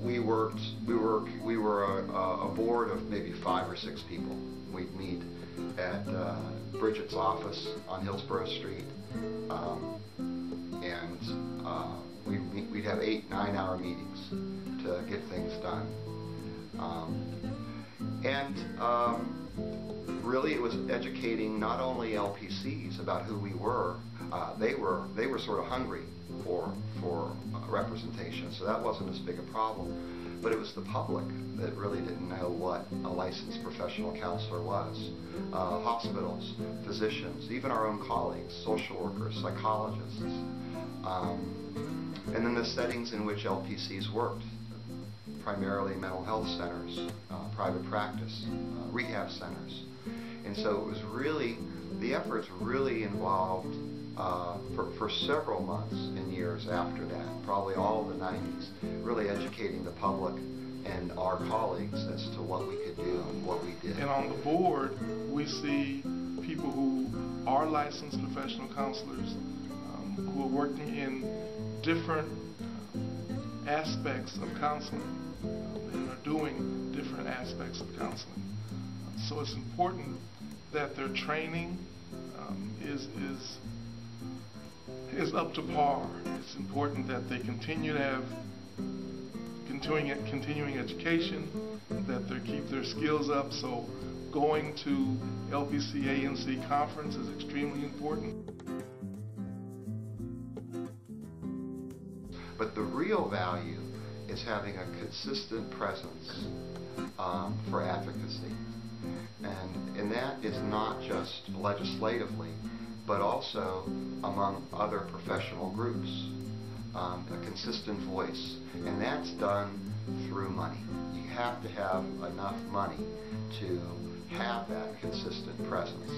we were a board of maybe 5 or 6 people. We'd meet at Bridget's office on Hillsborough Street, and we'd have 8-9 hour meetings to get things done. Really, it was educating not only LPCs about who we were. They were sort of hungry for representation, so that wasn't as big a problem. But it was the public that really didn't know what a licensed professional counselor was. Hospitals, physicians, even our own colleagues, social workers, psychologists, and then the settings in which LPCs worked, primarily mental health centers, private practice, rehab centers. And so it was really, the efforts really involved for several months and years after that, probably all of the 90s, really educating the public and our colleagues as to what we could do and what we did. And on the board, we see people who are licensed professional counselors, who are working in different aspects of counseling, and are doing different aspects of counseling. So it's important that their training is up to par. It's important that they continue to have continuing education, that they keep their skills up. So going to LPCANC conference is extremely important. But the real value is having a consistent presence for advocacy. And that is not just legislatively, but also among other professional groups, a consistent voice. And that's done through money. You have to have enough money to have that consistent presence,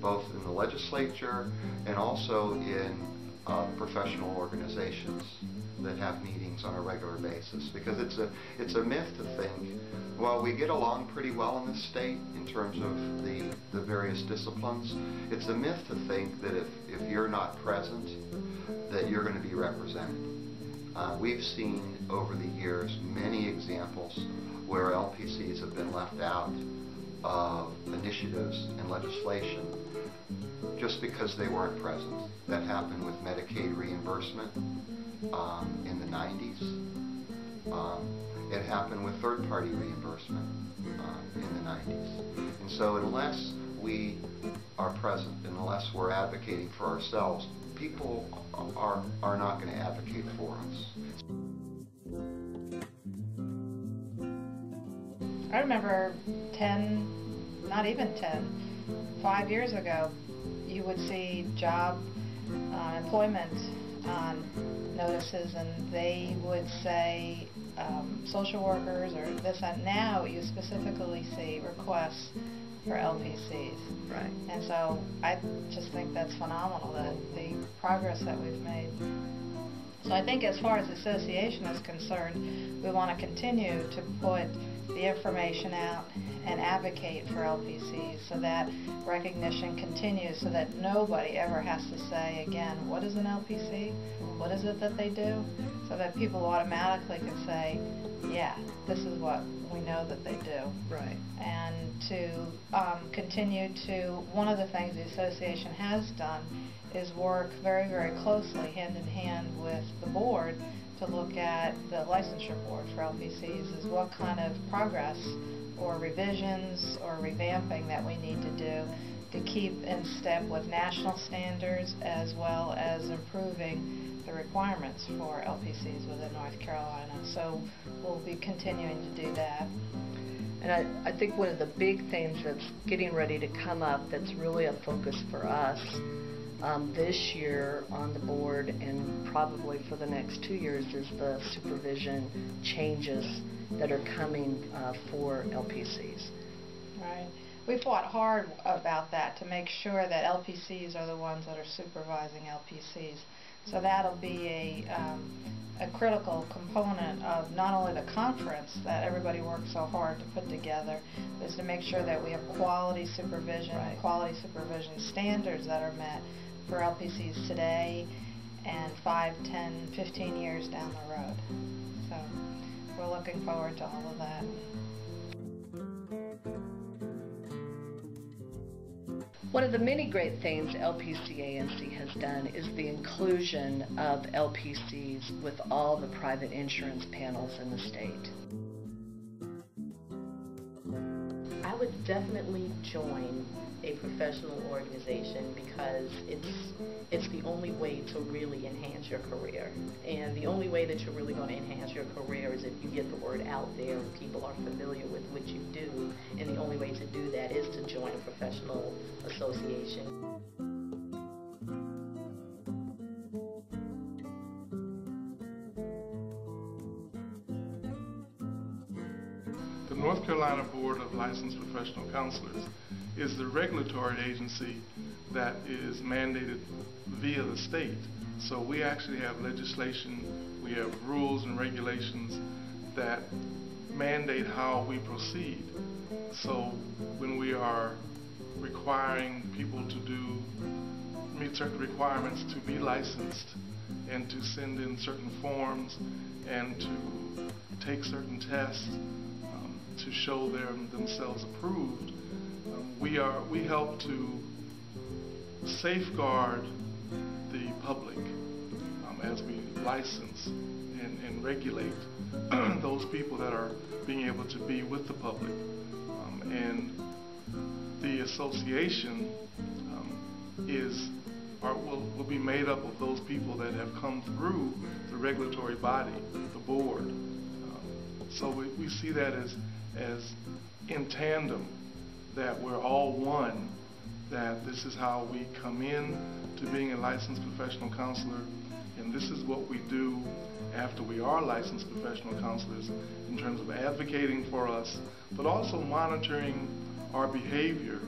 both in the legislature and also in professional organizations that have meetings on a regular basis. Because it's a myth to think, well, we get along pretty well in this state in terms of the various disciplines. It's a myth to think that if you're not present, that you're going to be represented. We've seen over the years many examples where LPCs have been left out of initiatives and legislation just because they weren't present. That happened with Medicaid reimbursement in the 90s. It happened with third-party reimbursement in the 90s. And so unless we are present, unless we're advocating for ourselves, people are not going to advocate for us. I remember 5 years ago, you would see job employment notices, and they would say social workers or this and now you specifically see requests for LPCs. Right. And so I just think that's phenomenal, that the progress that we've made. So I think as far as the association is concerned, we want to continue to put the information out and advocate for LPCs so that recognition continues, so that nobody ever has to say again, what is an LPC? What is it that they do? So that people automatically can say, yeah, this is what we know that they do. Right. And to continue to, one of the things the association has done is work very, very closely hand in hand with the board to look at the licensure board for LPCs, is what kind of progress or revisions or revamping that we need to do to keep in step with national standards, as well as improving the requirements for LPCs within North Carolina. So we'll be continuing to do that. And I think one of the big things that's getting ready to come up that's really a focus for us this year on the board and probably for the next 2 years is the supervision changes that are coming for LPCs. Right. We fought hard about that to make sure that LPCs are the ones that are supervising LPCs. So that'll be a critical component of not only the conference that everybody worked so hard to put together, but is to make sure that we have quality supervision, right, quality supervision standards that are met for LPCs today and 5, 10, 15 years down the road. So we're looking forward to all of that. One of the many great things LPCANC has done is the inclusion of LPCs with all the private insurance panels in the state. I would definitely join a professional organization because it's the only way to really enhance your career. And the only way that you're really going to enhance your career is if you get the word out there and people are familiar with what you do. And the only way to do that is to join a professional association. The North Carolina Board of Licensed Professional Counselors is the regulatory agency that is mandated via the state. So we actually have legislation, we have rules and regulations that mandate how we proceed. So when we are requiring people to meet certain requirements to be licensed and to send in certain forms and to take certain tests to show themselves approved, we help to safeguard the public as we license and regulate those people that are being able to be with the public. And the association will be made up of those people that have come through the regulatory body, the board. So we see that as in tandem, that we're all one, that this is how we come in to being a licensed professional counselor, and this is what we do after we are licensed professional counselors in terms of advocating for us, but also monitoring our behavior,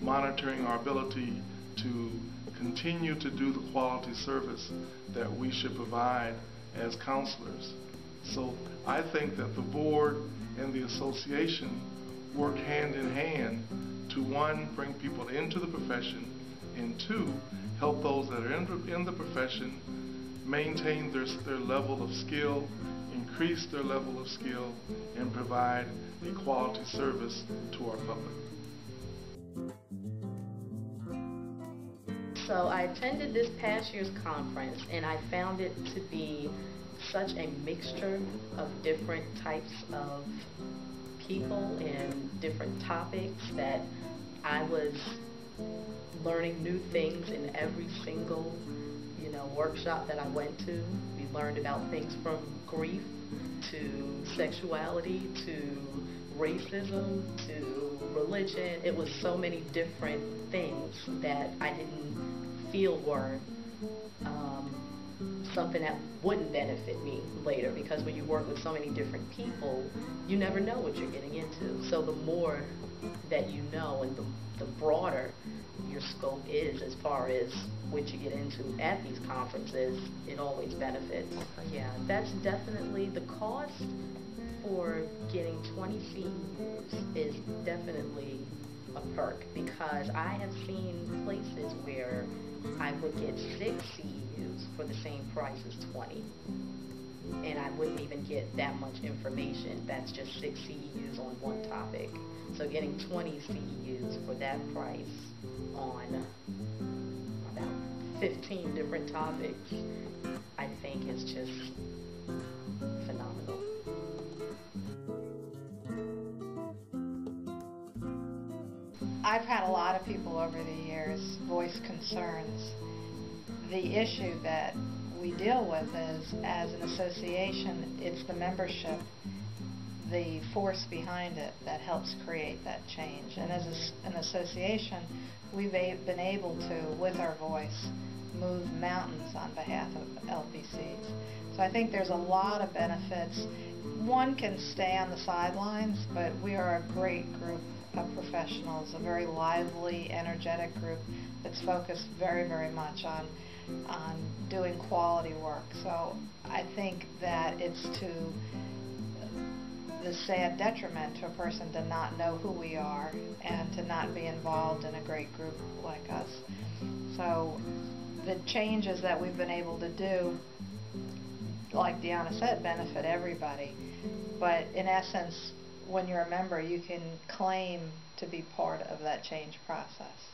monitoring our ability to continue to do the quality service that we should provide as counselors. So I think that the board and the association work hand in hand to, one, bring people into the profession, and two, help those that are in the profession maintain their level of skill, increase their level of skill, and provide a quality service to our public. So I attended this past year's conference, and I found it to be such a mixture of different types of people and different topics that I was learning new things in every single workshop that I went to. We learned about things from grief to sexuality to racism to religion. It was so many different things that I didn't feel were something that wouldn't benefit me later, because when you work with so many different people, you never know what you're getting into. So the more that you know and the broader your scope is as far as what you get into at these conferences, it always benefits. Yeah, that's definitely the cost for getting 20 CEUs is definitely a perk, because I have seen places where I would get 6 CEUs for the same price as 20, and I wouldn't even get that much information. That's just 6 CEUs on one topic. So getting 20 CEUs for that price on about 15 different topics, I think is just phenomenal. I've had a lot of people over the years voice concerns. The issue that we deal with is, as an association, it's the membership, the force behind it, that helps create that change. And as an association, we've been able to, with our voice, move mountains on behalf of LPCs. So I think there's a lot of benefits. One can stay on the sidelines, but we are a great group of professionals, a very lively, energetic group that's focused very, very much on doing quality work. So I think that it's to the sad detriment to a person to not know who we are and to not be involved in a great group like us. So the changes that we've been able to do, like Deanna said, benefit everybody. But in essence, when you're a member, you can claim to be part of that change process.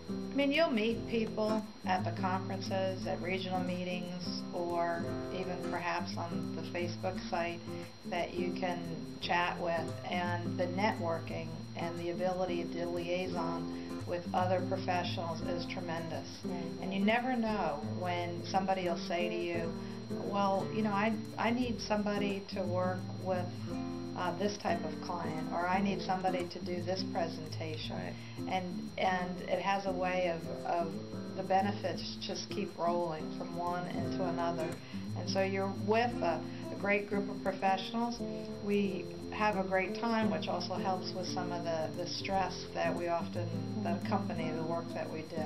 I mean, you'll meet people at the conferences, at regional meetings, or even perhaps on the Facebook site that you can chat with, and the networking and the ability to liaison with other professionals is tremendous. And you never know when somebody will say to you, well, you know, I need somebody to work with this type of client, or I need somebody to do this presentation. And it has a way of the benefits just keep rolling from one into another. And so you're with a great group of professionals. We have a great time, which also helps with some of the stress that accompany the work that we do.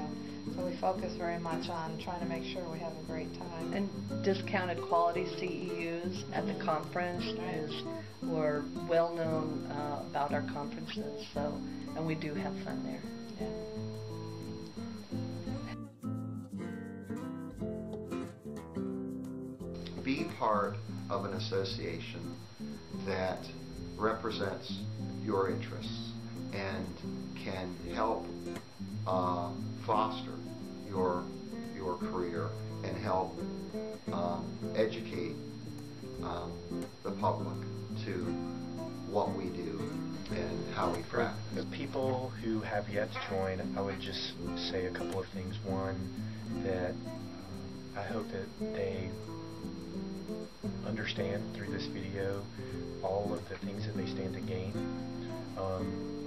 So we focus very much on trying to make sure we have a great time. And discounted quality CEUs at the conference we're well known about our conferences, and we do have fun there. Yeah. Be part of an association that represents your interests and can help foster your career and help educate the public to what we do and how we practice. For the people who have yet to join, I would just say a couple of things. One, that I hope that they understand through this video all of the things that they stand to gain.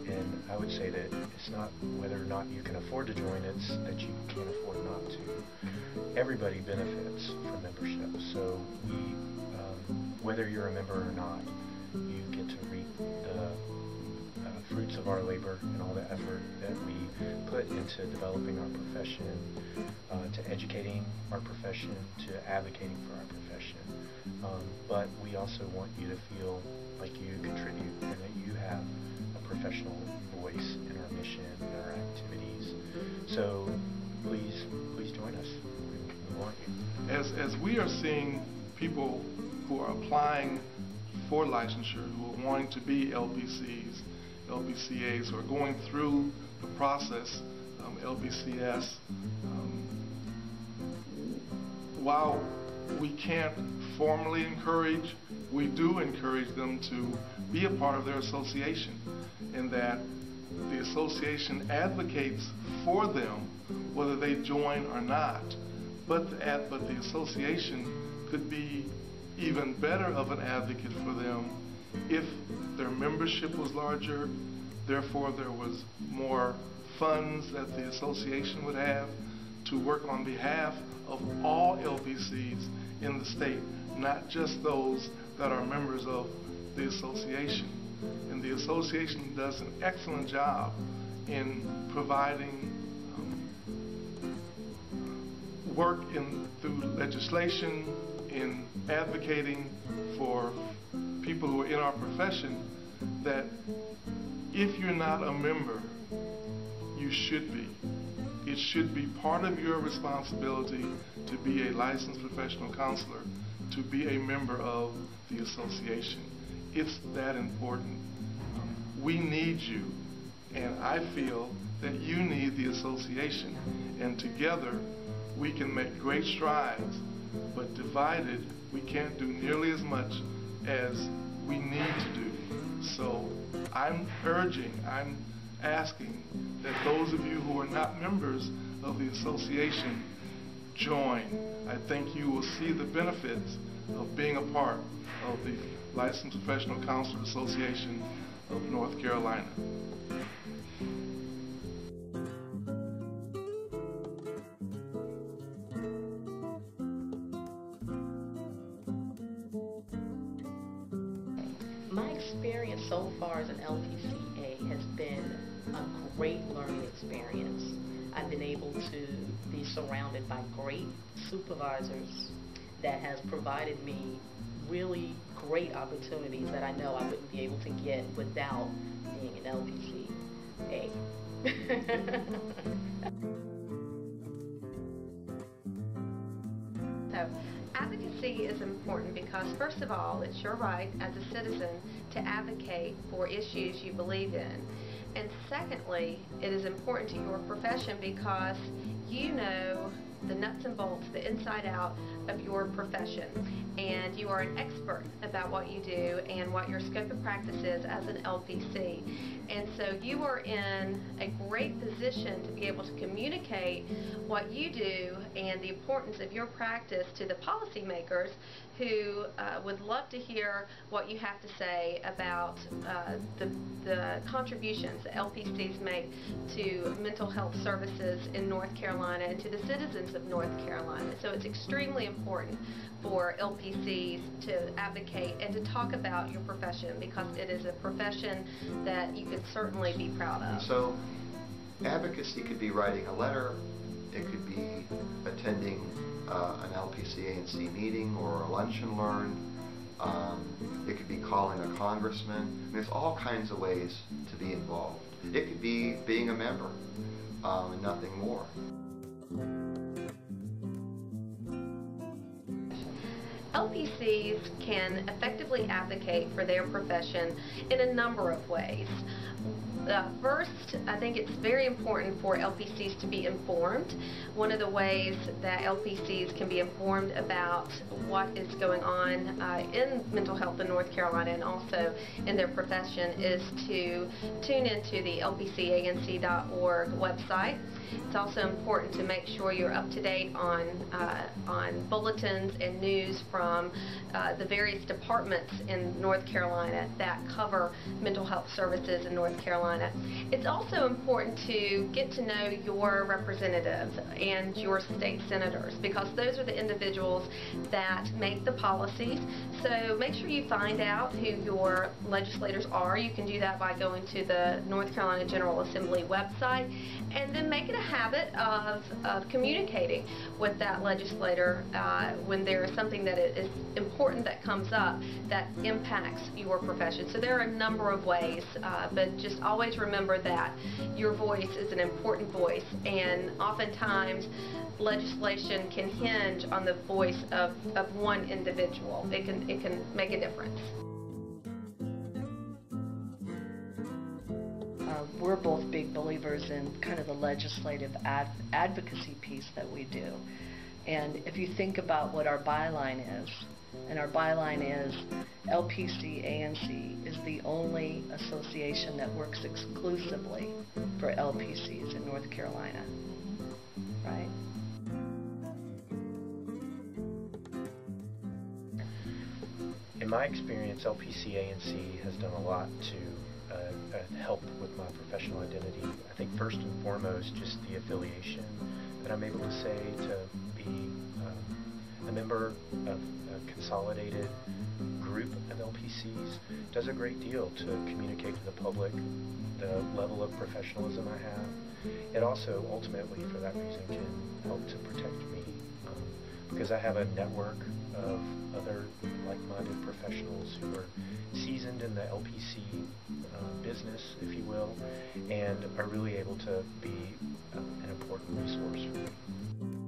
And I would say that it's not whether or not you can afford to join, it's that you can't afford not to. Everybody benefits from membership. So whether you're a member or not, you get to reap the fruits of our labor and all the effort that we put into developing our profession, to educating our profession, to advocating for our profession. But we also want you to feel like you contribute and that you have a professional voice in our mission and our activities. So please join us. We want you. As we are seeing people who are applying for licensure, who are wanting to be LPCs, LPCAs, who are going through the process, LPCS, while we can't formally encourage, we do encourage them to be a part of their association, and that the association advocates for them whether they join or not. But the association could be even better of an advocate for them if their membership was larger, therefore there was more funds that the association would have to work on behalf of all LPCs in the state, not just those that are members of the association. And the association does an excellent job in providing work through legislation, in advocating for people who are in our profession, that if you're not a member, you should be. It should be part of your responsibility to be a licensed professional counselor, to be a member of the association. It's that important. We need you, and I feel that you need the association, and together we can make great strides, but divided we can't do nearly as much as we need to do. So I'm asking that those of you who are not members of the association join. I think you will see the benefits of being a part of the Licensed Professional Counselor Association of North Carolina. My experience so far as an LPCA has been a great learning experience. I've been able to be surrounded by great supervisors that has provided me really great opportunities that I know I wouldn't be able to get without being an LPCA. So advocacy is important because, first of all, it's your right as a citizen to advocate for issues you believe in. And secondly, it is important to your profession because you know the nuts and bolts, the inside out of your profession, and you are an expert about what you do and what your scope of practice is as an LPC. And so you are in a great position to be able to communicate what you do and the importance of your practice to the policymakers who would love to hear what you have to say about the contributions that LPCs make to mental health services in North Carolina and to the citizens of North Carolina. So it's extremely important for LPCs to advocate and to talk about your profession because it is a profession that you could certainly be proud of. So advocacy could be writing a letter, it could be attending an LPCANC meeting or a lunch and learn. It could be calling a congressman. There's all kinds of ways to be involved. It could be being a member and nothing more. LPCs can effectively advocate for their profession in a number of ways. First, I think it's very important for LPCs to be informed. One of the ways that LPCs can be informed about what is going on in mental health in North Carolina and also in their profession is to tune into the LPCANC.org website. It's also important to make sure you're up to date on bulletins and news from the various departments in North Carolina that cover mental health services in North Carolina. It's also important to get to know your representatives and your state senators because those are the individuals that make the policies. So make sure you find out who your legislators are. You can do that by going to the North Carolina General Assembly website and then make it a habit of communicating with that legislator when there is something that is important that comes up that impacts your profession. So there are a number of ways, but just always remember that your voice is an important voice, and oftentimes legislation can hinge on the voice of one individual. It can make a difference. We're both big believers in kind of the legislative advocacy piece that we do. And if you think about what our byline is, and our byline is LPCANC is the only association that works exclusively for LPCs in North Carolina, right? In my experience, LPCANC has done a lot to help with my professional identity. I think first and foremost, just the affiliation that I'm able to say to be a member of a consolidated group of LPCs does a great deal to communicate to the public the level of professionalism I have. It also ultimately, for that reason, can help to protect me because I have a network of other like-minded professionals who are seasoned in the LPC business, if you will, and are really able to be an important resource for me.